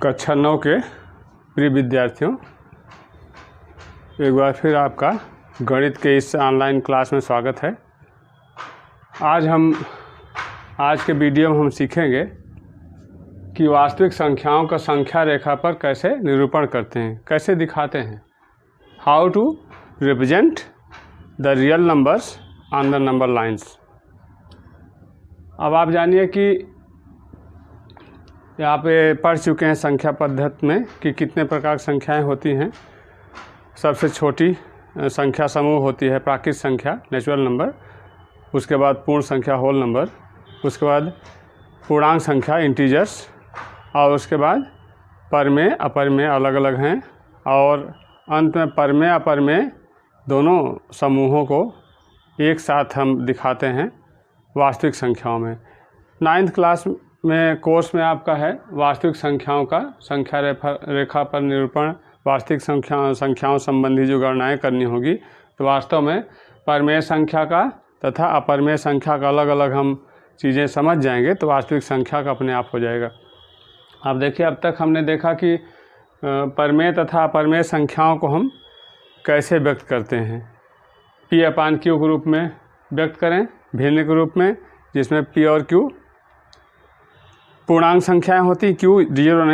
कक्षा 9 के प्रिय विद्यार्थियों, एक बार फिर आपका गणित के इस ऑनलाइन क्लास में स्वागत है। आज के वीडियो में हम सीखेंगे कि वास्तविक संख्याओं का संख्या रेखा पर कैसे निरूपण करते हैं, कैसे दिखाते हैं। How to represent the real numbers on the number lines. अब आप जानिए कि यहाँ पे पढ़ चुके हैं संख्या पद्धति में कि कितने प्रकार की संख्याएं होती हैं। सबसे छोटी संख्या समूह होती है प्राकृत संख्या, नेचुरल नंबर। उसके बाद पूर्ण संख्या, होल नंबर। उसके बाद पूर्णांक संख्या, इंटीजर्स। और उसके बाद परमेय, अपरमेय अलग अलग हैं। और अंत में परमेय अपरमेय दोनों समूहों को एक साथ हम दिखाते हैं वास्तविक संख्याओं में। 9th क्लास में कोर्स में आपका है वास्तविक संख्याओं का संख्या रेखा पर निरूपण। वास्तविक संख्याओं संबंधी जो गणनाएं करनी होगी, तो वास्तव में परमेय संख्या का तथा अपरमेय संख्या का अलग अलग हम चीज़ें समझ जाएंगे तो वास्तविक संख्या का अपने आप हो जाएगा। अब देखिए, अब तक हमने देखा कि परमेय तथा अपरमेय संख्याओं को हम कैसे व्यक्त करते हैं। P/Q के रूप में व्यक्त करें, भिन्न के रूप में, जिसमें P और Q पूर्णांक संख्याएं होती। Q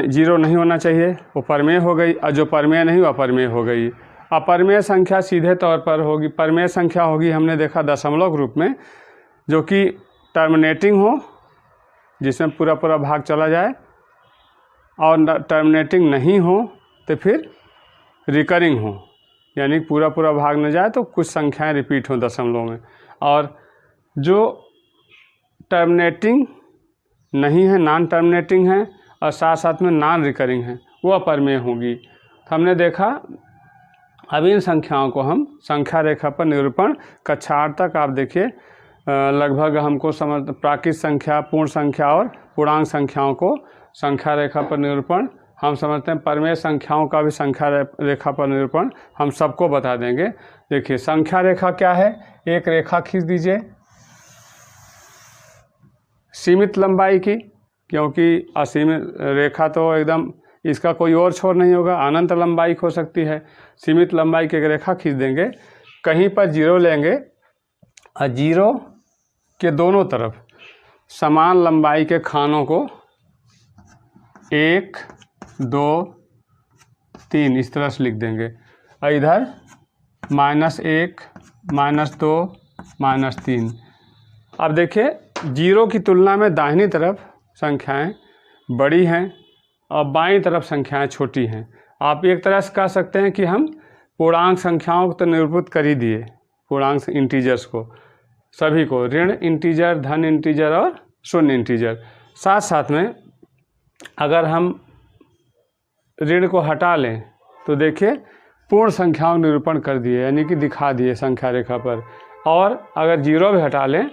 जीरो नहीं होना चाहिए, वो परमेय हो गई। और जो परमेय नहीं, वो अपरमेय हो गई। अपरमेय संख्या सीधे तौर पर होगी, परमेय संख्या होगी हमने देखा दशमलव के रूप में, जो कि टर्मिनेटिंग हो, जिसमें पूरा पूरा भाग चला जाए। और टर्मिनेटिंग नहीं हो तो फिर रिकरिंग हो, यानी पूरा पूरा भाग न जाए तो कुछ संख्याएं रिपीट हो दशमलव में। और जो टर्मिनेटिंग नहीं है, नॉन टर्मिनेटिंग है, और साथ साथ में नॉन रिकरिंग है, वो अपरमेय होगी। तो हमने देखा अब इन संख्याओं को हम संख्या रेखा पर निरूपण कक्षा 8 तक आप देखिए लगभग हमको समझ प्राकृत संख्या, पूर्ण संख्या और पूर्णांक संख्याओं को संख्या रेखा पर निरूपण हम समझते हैं। परमेय संख्याओं का भी संख्या रेखा पर निरूपण हम सबको बता देंगे। देखिए, संख्या रेखा क्या है। एक रेखा खींच दीजिए सीमित लंबाई की, क्योंकि असीमित रेखा तो एकदम इसका कोई और छोर नहीं होगा, अनंत लंबाई हो सकती है। सीमित लंबाई की एक रेखा खींच देंगे, कहीं पर जीरो लेंगे और जीरो के दोनों तरफ समान लंबाई के खानों को 1, 2, 3 इस तरह से लिख देंगे। और इधर -1, -2, -3। अब देखिए, जीरो की तुलना में दाहिनी तरफ संख्याएं बड़ी हैं और बाईं तरफ संख्याएं छोटी हैं। आप एक तरह से कह सकते हैं कि हम पूर्णांक संख्याओं को तो निरूपित कर ही दिए, पूर्णांक इंटीजर्स को, सभी को, ऋण इंटीजर, धन इंटीजर और शून्य इंटीजर। साथ साथ में अगर हम ऋण को हटा लें तो देखिए पूर्ण संख्याओं निरूपण कर दिए, यानी कि दिखा दिए संख्या रेखा पर। और अगर जीरो भी हटा लें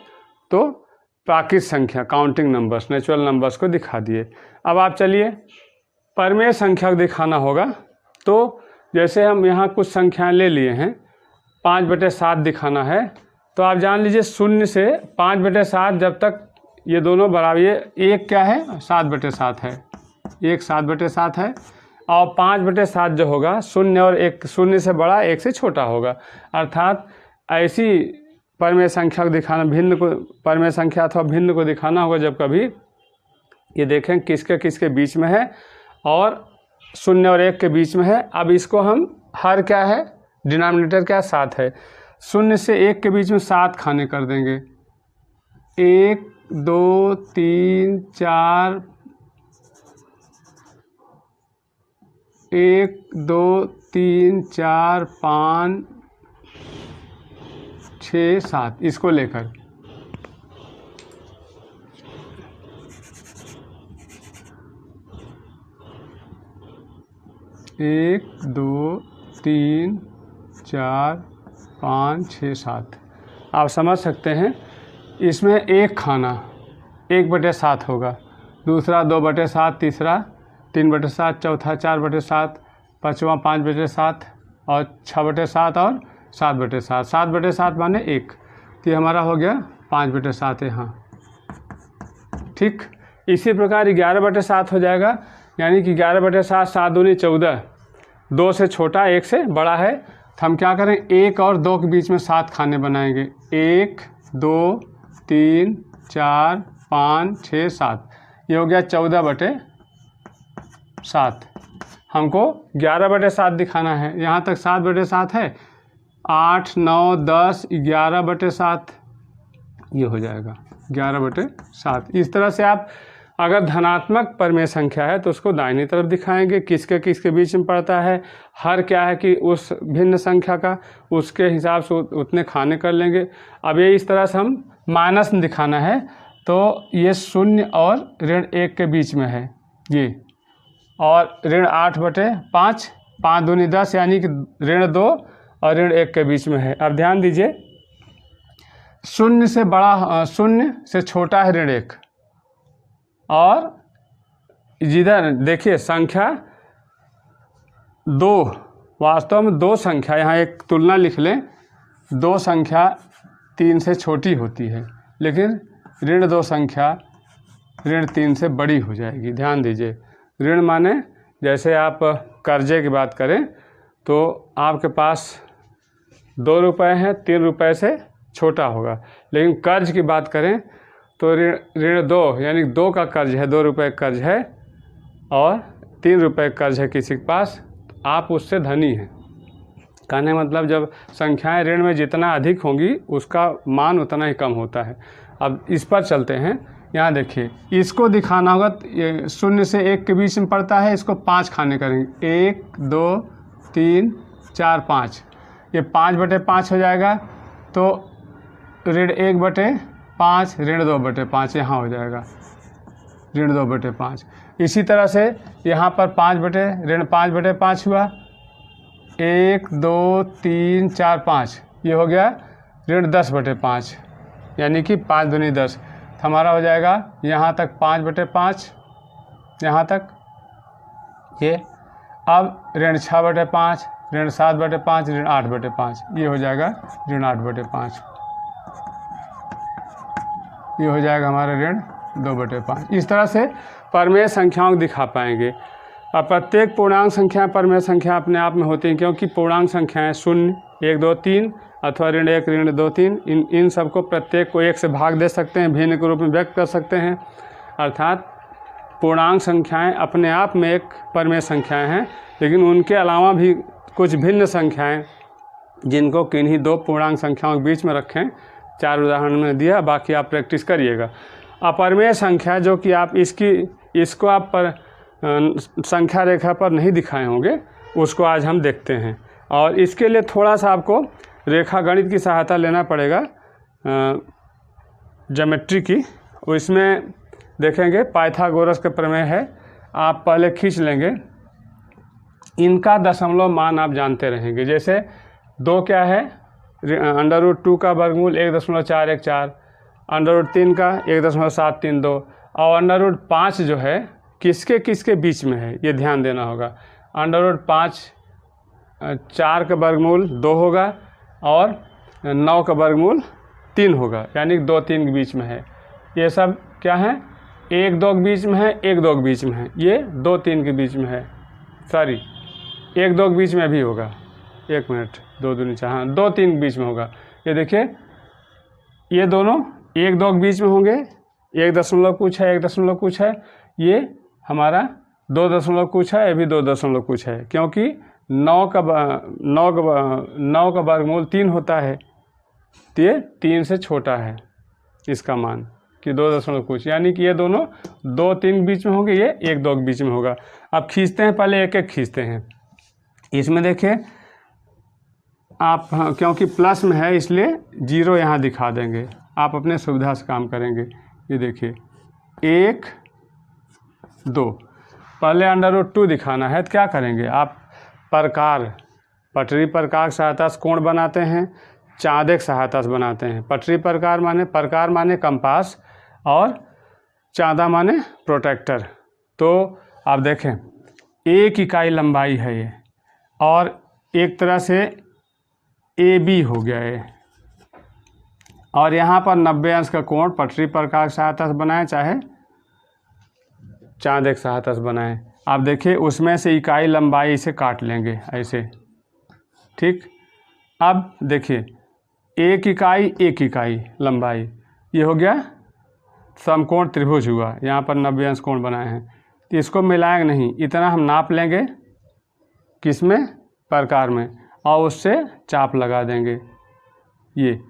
तो प्राकृत संख्या, काउंटिंग नंबर्स, नेचुरल नंबर्स को दिखा दिए। अब आप चलिए परमेय संख्या को दिखाना होगा। तो जैसे हम यहाँ कुछ संख्याएं ले लिए हैं, 5/7 दिखाना है, तो आप जान लीजिए 0 से 5/7 जब तक ये दोनों बराबर, ये एक क्या है, 7/7 है, एक 7/7 है। और 5/7 जो होगा 0 और 1, 0 से बड़ा 1 से छोटा होगा। अर्थात ऐसी परमेय संख्या को दिखाना, भिन्न को, परमेय संख्या अथवा भिन्न को दिखाना होगा जब कभी ये देखें किसके किसके बीच में है, और 0 और 1 के बीच में है। अब इसको हम हर क्या है, डिनोमिनेटर क्या 7 है, 0 से 1 के बीच में 7 खाने कर देंगे। 1, 2, 3, 4, 1, 2, 3, 4, 5, 6, 7 इसको लेकर 1, 2, 3, 4, 5, 6, 7 आप समझ सकते हैं। इसमें एक खाना 1/7 होगा, दूसरा 2/7, तीसरा 3/7, चौथा 4/7, पाँचवा 5/7 और 6/7 और 7/7। 7/7 माने 1, तो ये हमारा हो गया 5/7 यहाँ। ठीक, इसी प्रकार 11/7 हो जाएगा। यानी कि 11/7, 7 दूनी 14, 2 से छोटा 1 से बड़ा है, तो हम क्या करें 1 और 2 के बीच में 7 खाने बनाएंगे। 1 2 3 4 5 6 7, ये हो गया 14/7। हमको 11/7 दिखाना है, यहाँ तक 7/7 है, 8 9 10 11/7, ये हो जाएगा 11/7। इस तरह से आप अगर धनात्मक परिमेय संख्या है तो उसको दाहिनी तरफ दिखाएंगे, किसके किसके बीच में पड़ता है, हर क्या है कि उस भिन्न संख्या का, उसके हिसाब से उतने खाने कर लेंगे। अब ये इस तरह से हम माइनस में दिखाना है, तो ये 0 और -1 के बीच में है ये, और -8/5, 5 दूनी 10, यानी कि -2 और -1 के बीच में है। अब ध्यान दीजिए, 0 से बड़ा 0 से छोटा है -1, और जिधर देखिए संख्या 2, वास्तव में 2 संख्या, यहाँ एक तुलना लिख लें, 2 संख्या 3 से छोटी होती है, लेकिन -2 संख्या -3 से बड़ी हो जाएगी। ध्यान दीजिए, ऋण माने जैसे आप कर्जे की बात करें तो आपके पास 2 रुपये हैं, 3 रुपये से छोटा होगा, लेकिन कर्ज की बात करें तो ऋण 2, यानी 2 का कर्ज है, 2 रुपये कर्ज है और 3 रुपये कर्ज है किसी के पास, आप उससे धनी हैं। कहने मतलब जब संख्याएं ऋण में जितना अधिक होंगी उसका मान उतना ही कम होता है। अब इस पर चलते हैं, यहाँ देखिए, इसको दिखाना होगा, ये 0 से 1 के बीच में पड़ता है, इसको 5 खाने करेंगे, 1 2 3 4 5, ये 5/5 हो जाएगा, तो -1/5, -2/5 यहाँ हो जाएगा, -2/5। इसी तरह से यहाँ पर 5/5 हुआ, 1 2 3 4 5, ये हो गया -10/5, यानी कि 5 दूनी 10, हमारा हो जाएगा यहाँ तक 5/5, यहाँ तक ये। अब -6/5, -7/5, -8/5, ये हो जाएगा -8/5, ये हो जाएगा हमारा -2/5। इस तरह से परिमेय संख्याओं को दिखा पाएंगे। अब प्रत्येक पूर्णांक संख्या परिमेय संख्या अपने आप में होती हैं, क्योंकि पूर्णांक संख्याएं 0 1 2 3 अथवा -1 -2 3, इन सबको प्रत्येक को 1 से भाग दे सकते हैं, भिन्न के रूप में व्यक्त कर सकते हैं। अर्थात पूर्णांक संख्याएं अपने आप में एक परिमेय संख्याएं हैं, लेकिन उनके अलावा भी कुछ भिन्न संख्याएं जिनको किन्हीं 2 पूर्णांक संख्याओं के बीच में रखें। 4 उदाहरण में दिया, बाकी आप प्रैक्टिस करिएगा। अपरिमेय संख्या जो कि आप इसको आप पर संख्या रेखा पर नहीं दिखाए होंगे, उसको आज हम देखते हैं। और इसके लिए थोड़ा सा आपको रेखा गणित की सहायता लेना पड़ेगा, ज्योमेट्री की। इसमें देखेंगे पाइथागोरस का प्रमेय है, आप पहले खींच लेंगे, इनका दशमलव मान आप जानते रहेंगे। जैसे 2 क्या है, √2 का वर्गमूल 1.414, √3 का 1.732, और √5 जो है किसके किसके बीच में है, ये ध्यान देना होगा। √5 4 का वर्गमूल 2 होगा और 9 का वर्गमूल 3 होगा, यानी 2 3 के बीच में है। ये सब क्या है, 1 2 के बीच में है, 1 2 के बीच में है, ये 2 3 के बीच में है, सॉरी 1 2 के बीच में भी होगा, 1 मिनट, 2 दूनी 4, हाँ 2 3 के बीच में होगा। ये देखिए, ये दोनों 1 2 के बीच में होंगे, 1 दशमलव कुछ है, 1 दशमलव कुछ है, ये हमारा 2 दशमलव कुछ है, ये भी 2 दशमलव कुछ है, क्योंकि 9 का वर्गमूल 3 होता है, तो ये 3 से छोटा है इसका मान, कि 2 दशमलव कुछ, यानी कि ये दोनों 2 3 के बीच में होंगे, ये 1 2 के बीच में होगा। अब खींचते हैं, पहले एक एक खींचते हैं। इसमें देखिए आप, क्योंकि प्लस में है इसलिए 0 यहाँ दिखा देंगे, आप अपने सुविधा से काम करेंगे। ये देखिए 1 2, पहले √2 दिखाना है, तो क्या करेंगे आप, पटरी प्रकार की सहायता से कोण बनाते हैं, चाँदे की सहायता से बनाते हैं। पटरी प्रकार माने कंपास और चाँदा माने प्रोटेक्टर। तो आप देखें 1 इकाई लंबाई है ये, और एक तरह से AB हो गया है, और यहाँ पर 90 अंश का कोण पटरी प्रकार की सहायता से बनाए, चाहे चाँद एक सहातस बनाएं। आप देखिए उसमें से इकाई लंबाई इसे काट लेंगे ऐसे, ठीक। अब देखिए एक इकाई लंबाई, ये हो गया समकोण त्रिभुज हुआ, यहाँ पर 90 अंश कोण बनाए हैं। तो इसको मिलाएंगे नहीं, इतना हम नाप लेंगे किसमें, प्रकार में, और उससे चाप लगा देंगे। ये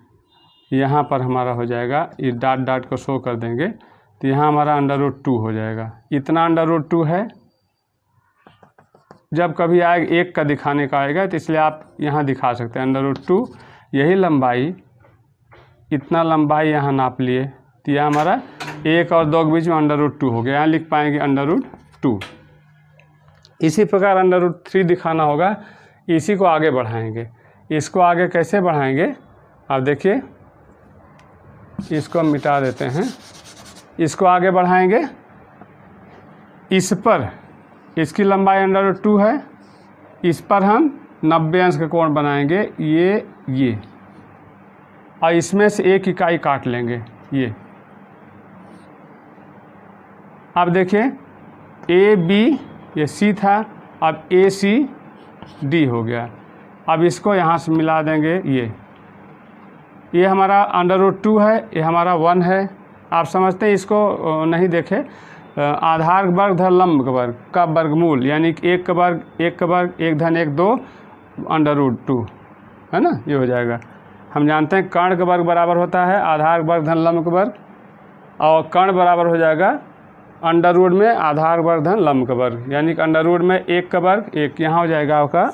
यहाँ पर हमारा हो जाएगा, ये डॉट को शो कर देंगे, तो यहाँ हमारा √2 हो जाएगा। इतना √2 है। जब कभी आएगा एक का दिखाने का आएगा तो इसलिए आप यहाँ दिखा सकते हैं √2। यही लंबाई, इतना लंबाई यहाँ नाप लिए, तो यह हमारा 1 और 2 के बीच में √2 हो गया। यहाँ लिख पाएंगे √2। इसी प्रकार √3 दिखाना होगा, इसी को आगे बढ़ाएंगे। इसको आगे कैसे बढ़ाएंगे, आप देखिए, इसको हम मिटा देते हैं। इसको आगे बढ़ाएंगे, इस पर इसकी लंबाई √2 है, इस पर हम 90 अंश का कोण बनाएंगे, ये और इसमें से एक इकाई काट लेंगे, ये। अब देखिए AB ये C था, अब ACD हो गया। अब इसको यहाँ से मिला देंगे, ये हमारा √2 है, ये हमारा 1 है। आप समझते हैं, इसको नहीं देखे, आधार वर्ग धन लंब वर्ग का वर्गमूल, यानी कि 1 का वर्ग 1 धन 1 2 √2 है ना, ये हो जाएगा। हम जानते हैं कर्ण का वर्ग बराबर होता है आधार वर्ग धन लंब का वर्ग, और कर्ण बराबर हो जाएगा √ में आधार वर्ग धन लंब का वर्ग, यानी कि √ में 1 का वर्ग 1, यहाँ हो जाएगा आपका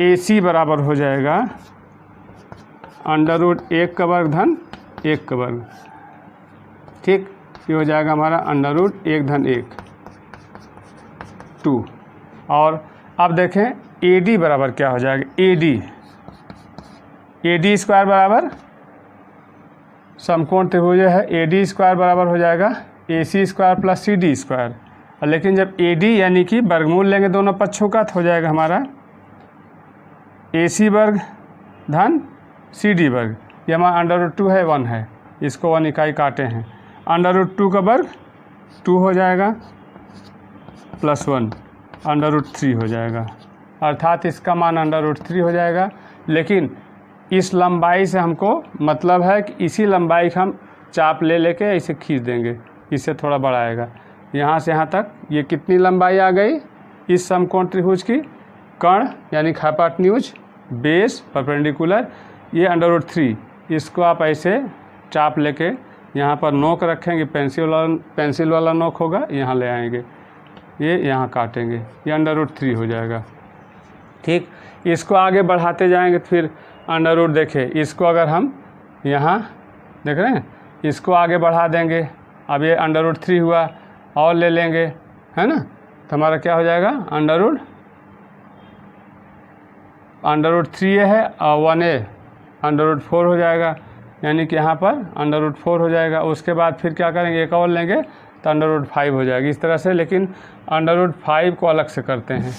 AC बराबर हो जाएगा √1 का वर्ग धन 1 का वर्ग, ठीक। ये हो जाएगा हमारा √1 धन 1 2। और अब देखें AD बराबर क्या हो जाएगा, AD स्क्वायर बराबर समकोण त्रिभुज है, AD स्क्वायर बराबर हो जाएगा AC square plus CD square. लेकिन जब AD यानी कि वर्गमूल लेंगे दोनों पक्षों का, तो हो जाएगा हमारा AC वर्ग धन CD वर्ग। ये हमारा √2 है, 1 है, इसको 1 इकाई काटे हैं, √2 का वर्ग 2 हो जाएगा प्लस 1 √3 हो जाएगा, अर्थात इसका मान √3 हो जाएगा। लेकिन इस लंबाई से हमको मतलब है कि इसी लंबाई का हम चाप लेके इसे खींच देंगे, इससे थोड़ा बढ़ाएगा, यहाँ से यहाँ तक। ये कितनी लंबाई आ गई इस समकोण त्रिभुज की, कर्ण यानी हाइपोटेन्यूज, बेस परपेंडिकुलर, ये √3। इसको आप ऐसे चाप लेके यहाँ पर नोक रखेंगे, पेंसिल वाला नोक होगा, यहाँ ले आएंगे, ये यहाँ काटेंगे, ये √3 हो जाएगा, ठीक। इसको आगे बढ़ाते जाएंगे, फिर √ देखें, इसको अगर हम यहाँ देख रहे हैं, इसको आगे बढ़ा देंगे, अब ये √3 हुआ, और ले लेंगे, है ना, तो हमारा क्या हो जाएगा √3 ये है, और 1A √4 हो जाएगा, यानी कि यहाँ पर √4 हो जाएगा। उसके बाद फिर क्या करेंगे, एक और लेंगे तो √5 हो जाएगी, इस तरह से। लेकिन √5 को अलग से करते हैं,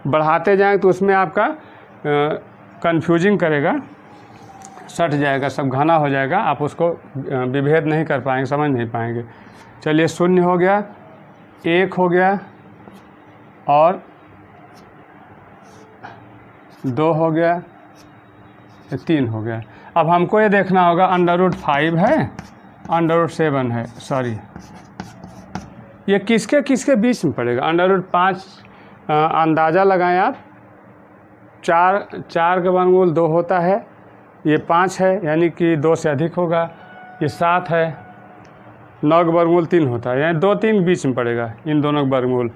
बढ़ाते जाएं तो उसमें आपका कंफ्यूजिंग करेगा, सट जाएगा, सब घना हो जाएगा, आप उसको विभेद नहीं कर पाएंगे, समझ नहीं पाएंगे। चलिए 0 हो गया, 1 हो गया, और 2 हो गया, 3 हो गया। अब हमको ये देखना होगा √5 है, √7 है, सॉरी, ये किसके किसके बीच में पड़ेगा। √5 अंदाज़ा लगाएं आप, 4 का वर्गमूल 2 होता है, ये 5 है, यानी कि 2 से अधिक होगा, ये 7 है, 9 का वर्गमूल 3 होता है, यानी 2 3 बीच में पड़ेगा इन दोनों का वर्गमूल।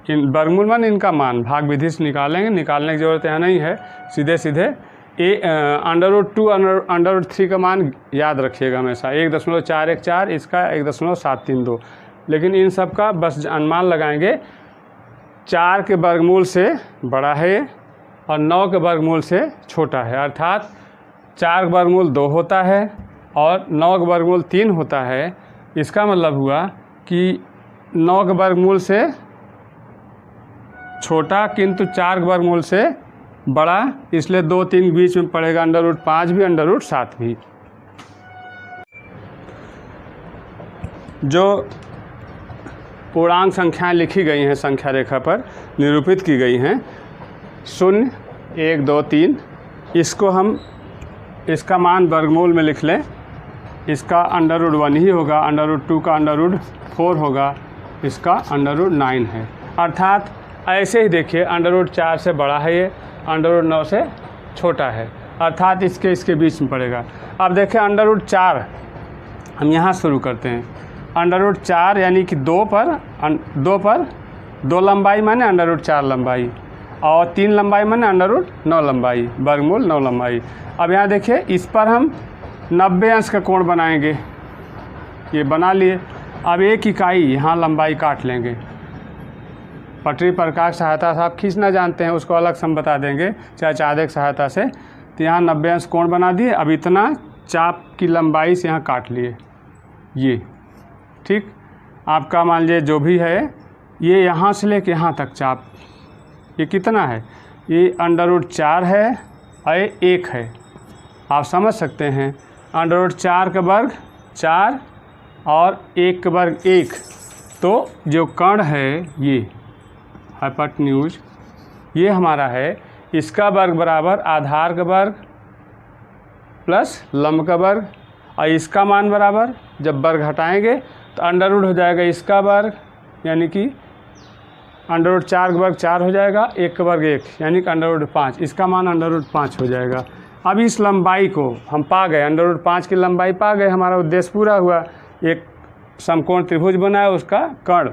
इन वर्गमूल मान इनका मान भाग विधि से निकालेंगे, निकालने की ज़रूरत यहाँ नहीं है, सीधे √2 √3 का मान याद रखिएगा हमेशा, 1.414, इसका 1.732। लेकिन इन सब का बस अनुमान लगाएंगे, 4 के वर्गमूल से बड़ा है और 9 के वर्गमूल से छोटा है, अर्थात 4 का वर्गमूल 2 होता है और 9 का वर्गमूल 3 होता है। इसका मतलब हुआ कि 9 के वर्गमूल से छोटा किंतु 4 के वर्गमूल से बड़ा, इसलिए 2 3 बीच में पड़ेगा, √5 भी √7 भी। जो पूर्णांक संख्याएं लिखी गई हैं संख्या रेखा पर निरूपित की गई हैं 0 1 2 3, इसको हम इसका मान वर्गमूल में लिख लें। इसका √1 ही होगा, √2 का √4 होगा, इसका √9 है। अर्थात ऐसे ही देखिए √4 से बड़ा है ये, √9 से छोटा है, अर्थात इसके बीच में पड़ेगा। अब देखें √4 हम यहाँ शुरू करते हैं। √4 यानी कि 2 पर 2 लंबाई माने √4 लंबाई, और 3 लंबाई माने √9 लंबाई, वर्गमूल 9 लंबाई। अब यहाँ देखिए इस पर हम 90 अंश का कोण बनाएंगे, ये बना लिए। अब एक इकाई यहाँ लंबाई काट लेंगे। पटरी प्रकार सहायता से आप खींचना जानते हैं, उसको अलग से हम बता देंगे, चाहे चादे की सहायता से। तो यहाँ 90 अंश कोण बना दिए। अब इतना चाप की लंबाई से यहाँ काट लिए, ये ठीक। आपका मान लीजिए जो भी है, ये यहाँ से लेके यहाँ तक चाप, ये कितना है, ये √4 है और 1 है। आप समझ सकते हैं √4 का वर्ग 4 और 1 का वर्ग 1, तो जो कर्ण है ये हाइपोटेन्यूज, ये हमारा है, इसका वर्ग बराबर आधार का वर्ग प्लस लंब का वर्ग, और इसका मान बराबर जब वर्ग हटाएंगे तो अंडर हो जाएगा इसका वर्ग, यानी कि √4 का वर्ग 4 हो जाएगा, 1 का वर्ग 1 यानी कि √5, इसका मान √5 हो जाएगा। अब इस लंबाई को हम पा गए, √5 की लंबाई पा गए, हमारा उद्देश्य पूरा हुआ। एक समकोण त्रिभुज बना है, उसका कर्ण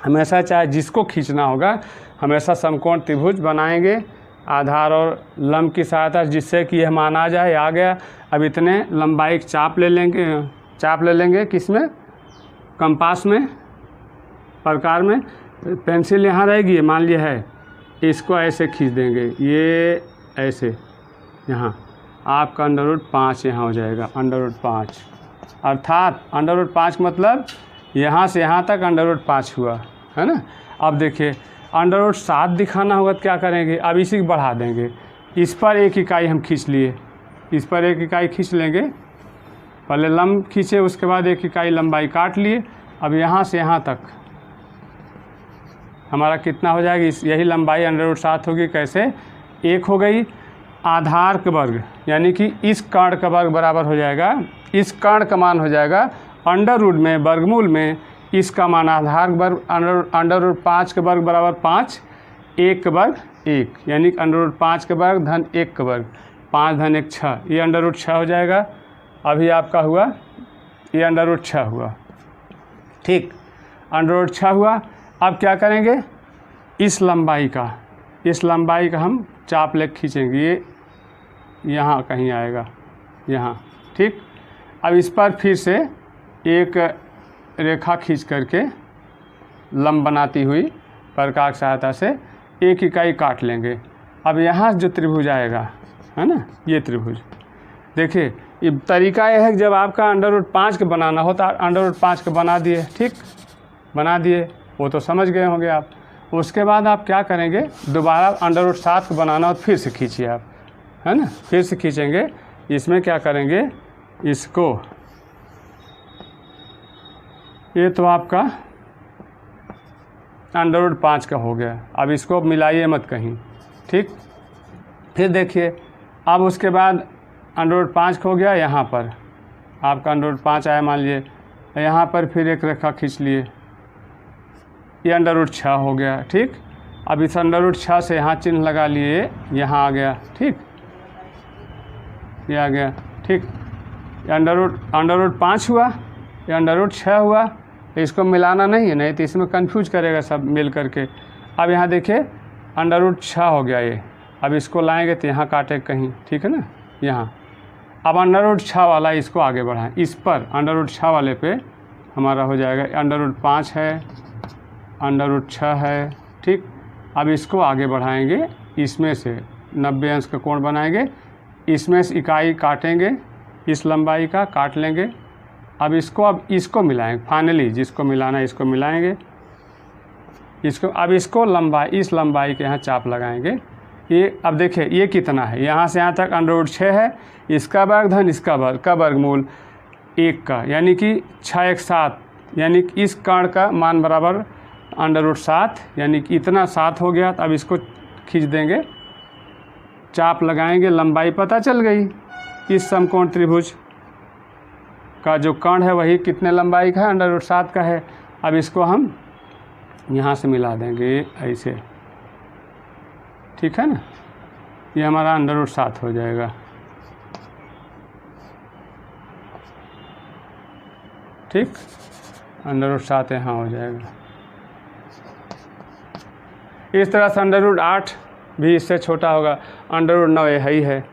हमेशा चाहे जिसको खींचना होगा हमेशा समकोण त्रिभुज बनाएंगे आधार और लंब की सहायता, जिससे कि यह मान आ जाए, आ गया। अब इतने लंबाई चाप ले लेंगे किस में, कंपास में, प्रकार में। पेंसिल यहाँ रहेगी, मान लिया है, इसको ऐसे खींच देंगे, ये ऐसे, यहाँ आपका √5 यहाँ हो जाएगा, √5, अर्थात √5 मतलब यहाँ से यहाँ तक √5 हुआ, है ना। अब देखिए √7 दिखाना होगा तो क्या करेंगे, अब इसी को बढ़ा देंगे। इस पर एक इकाई हम खींच लिए, इस पर एक इकाई खींच लेंगे, पहले लंब खींचे, उसके बाद एक इकाई लंबाई काट लिए। अब यहाँ से यहाँ तक हमारा कितना हो जाएगी, यही लंबाई √7 होगी। कैसे, 1 हो गई, आधार का वर्ग यानी कि इस कर्ण का वर्ग बराबर हो जाएगा, इस कर्ण का मान हो जाएगा √ में, वर्गमूल में, इसका मान आधार वर्ग √5 का वर्ग बराबर 5, 1 का वर्ग 1 यानी कि √5 का वर्ग धन 1 का वर्ग, 5 धन 1 6, ये √6 हो जाएगा। अभी आपका हुआ ये √6 हुआ, ठीक, √6 हुआ। अब क्या करेंगे, इस लंबाई का हम चाप लेके खींचेंगे, ये यहाँ कहीं आएगा, यहाँ, ठीक। अब इस पर फिर से एक रेखा खींच करके लंब बनाती हुई प्रकार की सहायता से एक इकाई काट लेंगे। अब यहाँ जो त्रिभुज आएगा, है ना, ये त्रिभुज, देखिए ये तरीका यह है कि जब आपका √5 का बनाना हो तो √5 का बना दिए, ठीक, बना दिए, वो तो समझ गए होंगे आप। उसके बाद आप क्या करेंगे, दोबारा √7 का बनाना हो तो फिर से खींचिए आप, है ना, फिर से खींचेंगे। इसमें क्या करेंगे, इसको, ये तो आपका √5 का हो गया, अब इसको मिलाइए मत कहीं, ठीक। फिर देखिए अब उसके बाद √5 का हो गया, यहाँ पर आपका √5 आया मान लीजिए, यहाँ पर फिर एक रेखा खींच लिए, ये √6 हो गया, ठीक। अब इस √6 से यहाँ चिन्ह लगा लिए, यहाँ आ गया, ठीक, ये आ गया, ठीक। √5 हुआ, ये √6 हुआ, इसको मिलाना नहीं है, नहीं तो इसमें कंफ्यूज करेगा सब मिल करके। अब यहाँ देखिए √6 हो गया ये, अब इसको लाएंगे तो यहाँ काटे कहीं, ठीक है ना, यहाँ। अब √6 वाला इसको आगे बढ़ाएं, इस पर √6 वाले पे हमारा हो जाएगा √5 है, √6 है, ठीक। अब इसको आगे बढ़ाएंगे, इसमें से 90 अंश का कोण बनाएंगे, इसमें से इकाई काटेंगे, इस लंबाई का काट लेंगे। अब इसको मिलाएंगे, फाइनली जिसको मिलाना है इसको मिलाएंगे, इसको, अब इसको लंबाई, इस लंबाई के यहाँ चाप लगाएंगे, ये अब देखिए ये कितना है, यहाँ से यहाँ तक √6 है, इसका वर्गधन इसका वर्ग का वर्गमूल 1 का, यानी कि 6 1 7, यानी कि इस कर्ण का मान बराबर √7, यानी कि इतना 7 हो गया। तो अब इसको खींच देंगे, चाप लगाएंगे, लंबाई पता चल गई। इस समकोण त्रिभुज का जो कर्ण है वही कितने लंबाई का है, √7 का है। अब इसको हम यहाँ से मिला देंगे ऐसे, ठीक है ना, ये हमारा √7 हो जाएगा। ठीक, √7 यहाँ हो जाएगा। इस तरह से √8 भी इससे छोटा होगा, √9 यही है।